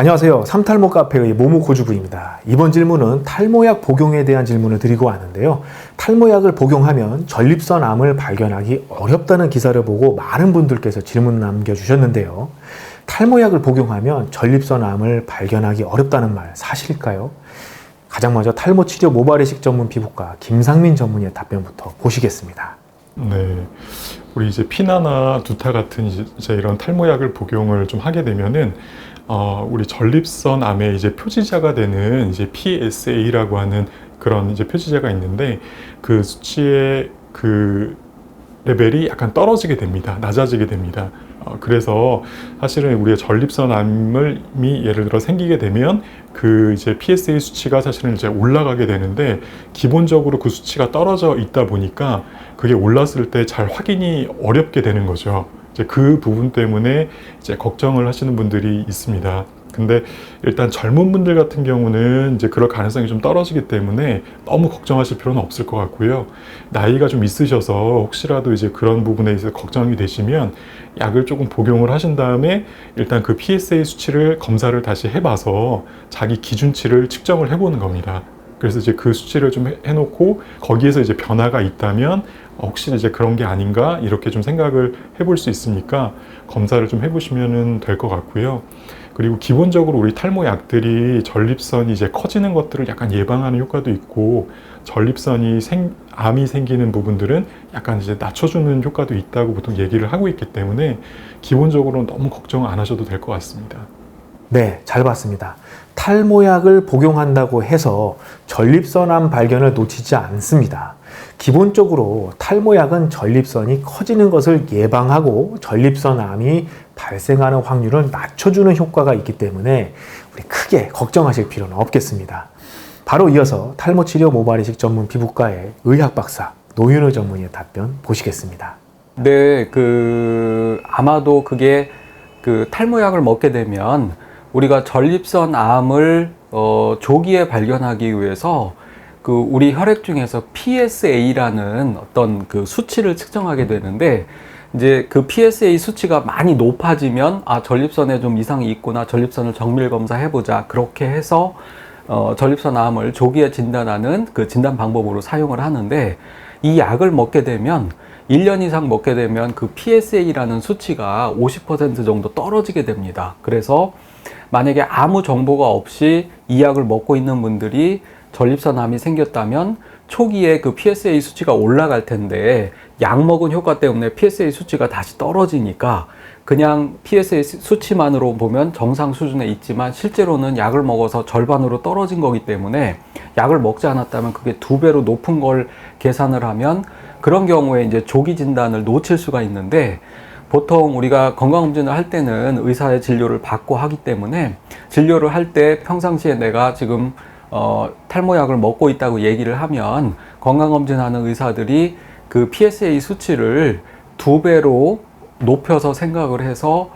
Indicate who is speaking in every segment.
Speaker 1: 안녕하세요. 삼탈모 카페의 모모코주부입니다. 이번 질문은 탈모약 복용에 대한 질문을 드리고 왔는데요. 탈모약을 복용하면 전립선암을 발견하기 어렵다는 기사를 보고 많은 분들께서 질문 남겨주셨는데요. 탈모약을 복용하면 전립선암을 발견하기 어렵다는 말 사실일까요? 가장 먼저 탈모치료 모발이식 전문 피부과 김상민 전문의의 답변부터 보시겠습니다.
Speaker 2: 네, 우리 이제 피나나 두타 같은 이제 이런 탈모약을 복용을 좀 하게 되면은 우리 전립선 암의 이제 표지자가 되는 이제 PSA라고 하는 그런 이제 표지자가 있는데 그 수치의 그 레벨이 약간 떨어지게 됩니다. 낮아지게 됩니다. 그래서 사실은 우리가 전립선암이 예를 들어 생기게 되면 그 이제 PSA 수치가 사실은 이제 올라가게 되는데 기본적으로 그 수치가 떨어져 있다 보니까 그게 올랐을 때 잘 확인이 어렵게 되는 거죠. 이제 그 부분 때문에 이제 걱정을 하시는 분들이 있습니다. 근데 일단 젊은 분들 같은 경우는 이제 그럴 가능성이 좀 떨어지기 때문에 너무 걱정하실 필요는 없을 것 같고요. 나이가 좀 있으셔서 혹시라도 이제 그런 부분에 있어서 걱정이 되시면 약을 조금 복용을 하신 다음에 일단 그 PSA 수치를 검사를 다시 해봐서 자기 기준치를 측정을 해보는 겁니다. 그래서 이제 그 수치를 좀 해놓고 거기에서 이제 변화가 있다면 혹시 이제 그런 게 아닌가 이렇게 좀 생각을 해볼 수 있으니까 검사를 좀 해보시면 될 것 같고요. 그리고 기본적으로 우리 탈모 약들이 전립선이 이제 커지는 것들을 약간 예방하는 효과도 있고 암이 생기는 부분들은 약간 이제 낮춰주는 효과도 있다고 보통 얘기를 하고 있기 때문에 기본적으로 너무 걱정 안 하셔도 될 것 같습니다.
Speaker 1: 네, 잘 봤습니다. 탈모약을 복용한다고 해서 전립선암 발견을 놓치지 않습니다. 기본적으로 탈모약은 전립선이 커지는 것을 예방하고 전립선암이 발생하는 확률을 낮춰주는 효과가 있기 때문에 우리 크게 걱정하실 필요는 없겠습니다. 바로 이어서 탈모치료 모발이식 전문 피부과의 의학박사 노윤호 전문의의 답변 보시겠습니다.
Speaker 3: 네, 아마도 그게 탈모약을 먹게 되면 우리가 전립선 암을 조기에 발견하기 위해서 우리 혈액 중에서 PSA라는 어떤 수치를 측정하게 되는데, 이제 그 PSA 수치가 많이 높아지면 전립선에 좀 이상이 있구나, 전립선을 정밀 검사해보자, 그렇게 해서 전립선 암을 조기에 진단하는 그 진단 방법으로 사용을 하는데, 이 약을 먹게 되면 1년 이상 먹게 되면 그 PSA라는 수치가 50% 정도 떨어지게 됩니다. 그래서 만약에 아무 정보가 없이 이 약을 먹고 있는 분들이 전립선암이 생겼다면 초기에 그 PSA 수치가 올라갈 텐데, 약 먹은 효과 때문에 PSA 수치가 다시 떨어지니까 그냥 PSA 수치만으로 보면 정상 수준에 있지만 실제로는 약을 먹어서 절반으로 떨어진 거기 때문에 약을 먹지 않았다면 그게 2배로 높은 걸 계산을 하면 그런 경우에 이제 조기 진단을 놓칠 수가 있는데, 보통 우리가 건강검진을 할 때는 의사의 진료를 받고 하기 때문에 진료를 할 때 평상시에 내가 지금 탈모약을 먹고 있다고 얘기를 하면 건강검진하는 의사들이 그 PSA 수치를 2배로 높여서 생각을 해서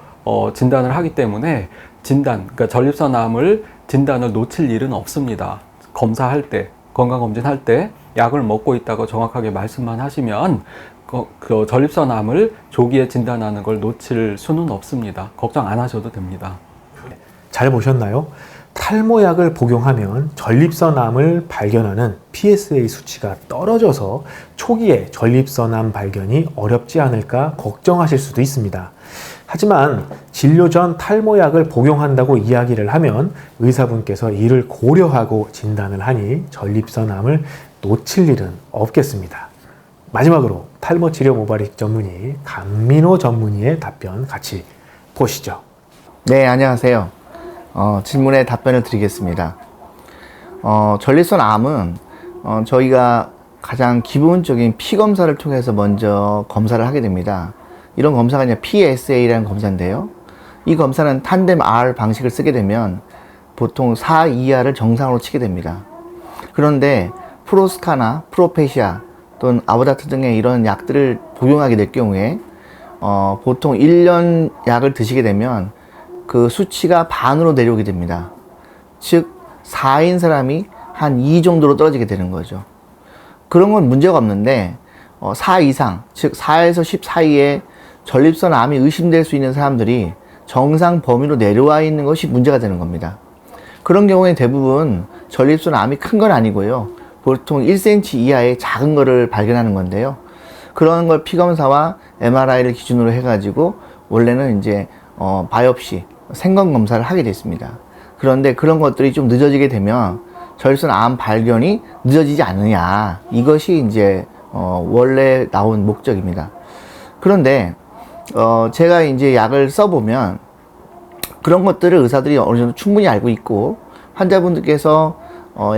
Speaker 3: 진단을 하기 때문에 그러니까 전립선암을 진단을 놓칠 일은 없습니다. 검사할 때, 건강검진할 때 약을 먹고 있다고 정확하게 말씀만 하시면 그 전립선암을 조기에 진단하는 걸 놓칠 수는 없습니다. 걱정 안 하셔도 됩니다.
Speaker 1: 잘 보셨나요? 탈모약을 복용하면 전립선암을 발견하는 PSA 수치가 떨어져서 초기에 전립선암 발견이 어렵지 않을까 걱정하실 수도 있습니다. 하지만 진료 전 탈모약을 복용한다고 이야기를 하면 의사분께서 이를 고려하고 진단을 하니 전립선암을 놓칠 일은 없겠습니다. 마지막으로 탈모치료 모발이식 전문의 강민호 전문의의 답변 같이 보시죠.
Speaker 4: 네, 안녕하세요. 질문에 답변을 드리겠습니다. 전립선 암은 저희가 가장 기본적인 피 검사를 통해서 먼저 검사를 하게 됩니다. 이런 검사가 이제 PSA라는 검사인데요. 이 검사는 탄뎀 R 방식을 쓰게 되면 보통 4 이하를 정상으로 치게 됩니다. 그런데 프로스카나 프로페시아 또는 아보다트 등의 이런 약들을 복용하게 될 경우에 보통 1년 약을 드시게 되면 그 수치가 반으로 내려오게 됩니다. 즉 4인 사람이 한 2 정도로 떨어지게 되는 거죠. 그런 건 문제가 없는데 4 이상, 즉 4에서 10 사이에 전립선 암이 의심될 수 있는 사람들이 정상 범위로 내려와 있는 것이 문제가 되는 겁니다. 그런 경우에 대부분 전립선 암이 큰 건 아니고요. 보통 1cm 이하의 작은 거를 발견하는 건데요. 그런 걸 피검사와 MRI를 기준으로 해가지고 원래는 이제 바이옵시, 생검 검사를 하게 됐습니다. 그런데 그런 것들이 좀 늦어지게 되면 전립선 암 발견이 늦어지지 않느냐, 이것이 이제 원래 나온 목적입니다. 그런데 제가 이제 약을 써보면 그런 것들을 의사들이 어느 정도 충분히 알고 있고, 환자분들께서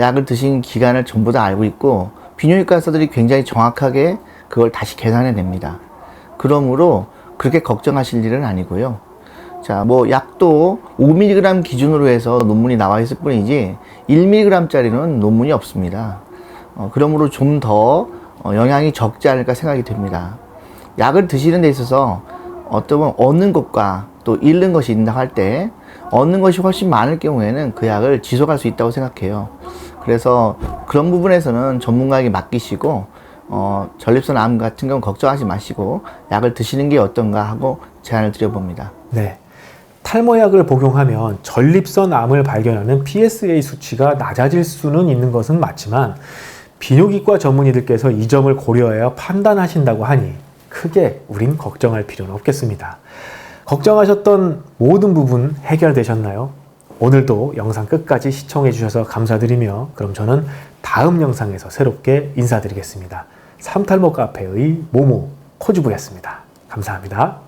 Speaker 4: 약을 드신 기간을 전부 다 알고 있고, 비뇨기과 의사들이 굉장히 정확하게 그걸 다시 계산해 냅니다. 그러므로 그렇게 걱정하실 일은 아니고요. 자, 뭐 약도 5mg 기준으로 해서 논문이 나와 있을 뿐이지 1mg짜리는 논문이 없습니다. 그러므로 좀 더 영향이 적지 않을까 생각이 됩니다. 약을 드시는 데 있어서 어떤 얻는 것과 또 잃는 것이 있다 할 때, 얻는 것이 훨씬 많을 경우에는 그 약을 지속할 수 있다고 생각해요. 그래서 그런 부분에서는 전문가에게 맡기시고 전립선 암 같은 경우 걱정하지 마시고 약을 드시는 게 어떤가 하고 제안을 드려봅니다.
Speaker 1: 네. 탈모약을 복용하면 전립선 암을 발견하는 PSA 수치가 낮아질 수는 있는 것은 맞지만, 비뇨기과 전문의들께서 이 점을 고려하여 판단하신다고 하니 크게 우린 걱정할 필요는 없겠습니다. 걱정하셨던 모든 부분 해결되셨나요? 오늘도 영상 끝까지 시청해 주셔서 감사드리며, 그럼 저는 다음 영상에서 새롭게 인사드리겠습니다. 삼탈모 카페의 모모 코주부였습니다. 감사합니다.